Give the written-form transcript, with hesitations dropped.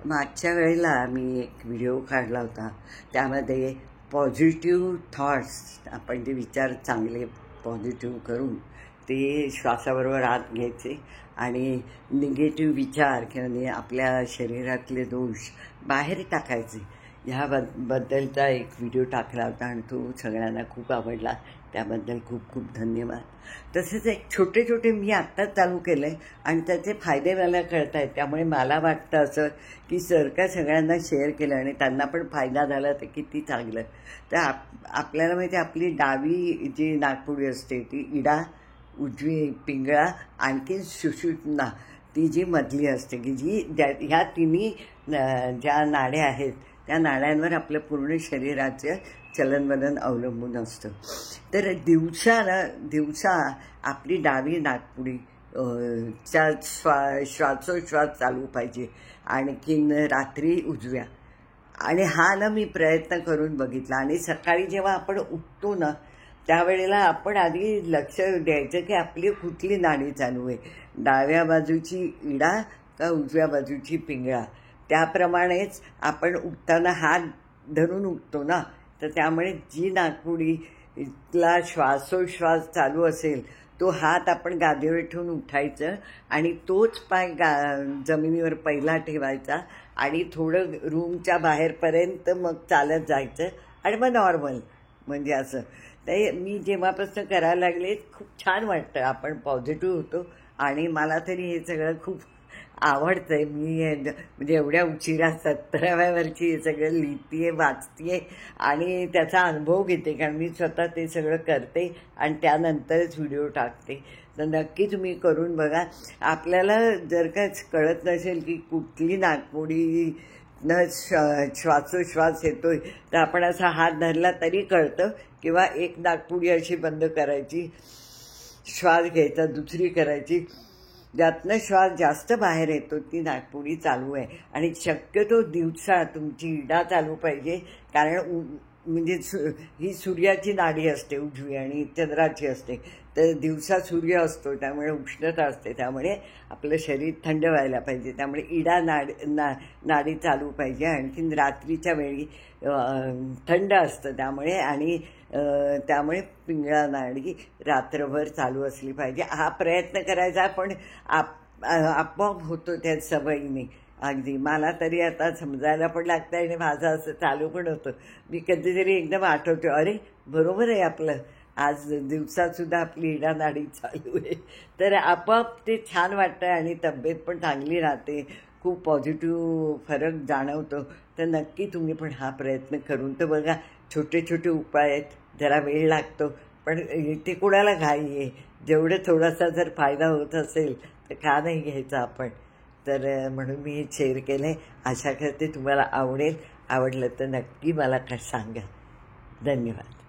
मागच्या वेळेला मी एक व्हिडिओ काढला होता. त्यामध्ये पॉझिटिव्ह थॉट्स, आपण जे विचार चांगले पॉझिटिव्ह करून ते श्वासाबरोबर आत घ्यायचे आणि निगेटिव्ह विचार किंवा आपल्या शरीरातले दोष बाहेर टाकायचे. ह्याबद्दलचा एक व्हिडिओ टाकला होता आणि तो सगळ्यांना खूप आवडला. त्याबद्दल खूप खूप धन्यवाद. तसेच एक छोटे छोटे मी आत्ताच चालू केलं आहे आणि त्याचे फायदे मला कळत आहेत. त्यामुळे मला वाटतं असं की का सगळ्यांना शेअर केलं आणि त्यांना पण फायदा झाला तर किती चांगलं. तर आपल्याला माहिती आपली डावी जी नाकपुडी असते ती इडा, उजवी पिंगळा, आणखी सुषुम्ना ती जी मधली असते की जी ह्या तिन्ही ज्या नाड्या आहेत त्या नाड्यांवर आपलं पूर्ण शरीराचं चलनवलन अवलंबून असतं. तर दिवसा आपली डावी नाकपुडी च्या श्वासोश्वास चालू पाहिजे. आणखीन रात्री उजव्या. आणि हा ना मी प्रयत्न करून बघितला. आणि सकाळी जेव्हा आपण उठतो ना त्यावेळेला आपण आधी लक्ष द्यायचं की आपली कुठली नाडी चालू आहे, डाव्या बाजूची इडा का उजव्या बाजूची पिंगळा. त्याप्रमाणेच आपण उठताना हात धरून उठतो ना, तर त्यामुळे जी नाकपुडीला श्वासोश्वास चालू असेल तो हात आपण गादीवर ठेवून उठायचं आणि तोच पाय जमिनीवर पहिला ठेवायचा आणि थोडं रूमच्या बाहेरपर्यंत मग चालत जायचं आणि मग नॉर्मल. म्हणजे असं ते मी जेव्हापासून करायला लागले खूप छान वाटतं. आपण पॉझिटिव्ह होतो आणि मला तरी हे सगळं खूप आवडतं आहे. मी म्हणजे एवढ्या उशिरा 17व्या वर्षी हे सगळं लिहिते आहे, वाचते आहे आणि त्याचा अनुभव घेते. कारण मी स्वतः ते सगळं करते आणि त्यानंतरच व्हिडिओ टाकते. तर नक्की तुम्ही करून बघा. आपल्याला जर का कळत नसेल की कुठली नाकपुडी न श्वासोश्वास येतोय तर आपण असा हात धरला तरी कळतं. किंवा एक नाकपुडी अशी बंद करायची, श्वास घ्यायचा, दुसरी करायची, ज्यातनं श्वास जास्त बाहेर येतो ती नाकपुडी चालू आहे. आणि शक्यतो दिवसा तुमची इडा चालू पाहिजे. कारण म्हणजे ही सूर्याची नाडी असते उजवी आणि चंद्राची असते. तर दिवसा सूर्य असतो त्यामुळे उष्णता असते. त्यामुळे आपलं शरीर थंड व्हायला पाहिजे. त्यामुळे इडा नाडी चालू पाहिजे. आणखीन रात्रीच्या वेळी थंड असतं त्यामुळे. आणि त्यामुळे पिंगळा नाडी रात्रभर चालू असली पाहिजे. हा प्रयत्न करायचा पण आपोआप होतो त्या सवयीने. अगदी मला तरी आता समजायला पण लागतं आणि माझं असं चालू पण होतं. मी कधीतरी एकदम आठवतो, अरे बरोबर आहे आपलं, आज दिवसातसुद्धा आपली इडा नाडी चालू आहे. तर आपोआप ते छान वाटतं आणि तब्येत पण चांगली राहते. खूप पॉझिटिव्ह फरक जाणवतो. तर नक्की तुम्ही पण हा प्रयत्न करून तर बघा. छोटे छोटे उपाय आहेत, जरा वेळ लागतो पण ते कोणाला घाई आहे. जेवढं थोडासा जर फायदा होत असेल तर का नाही घ्यायचा आपण. तर म्हणून मी हे शेअर केलं आहे. आशा करते तुम्हाला आवडेल. आवडलं तर नक्की मला सांगा. धन्यवाद.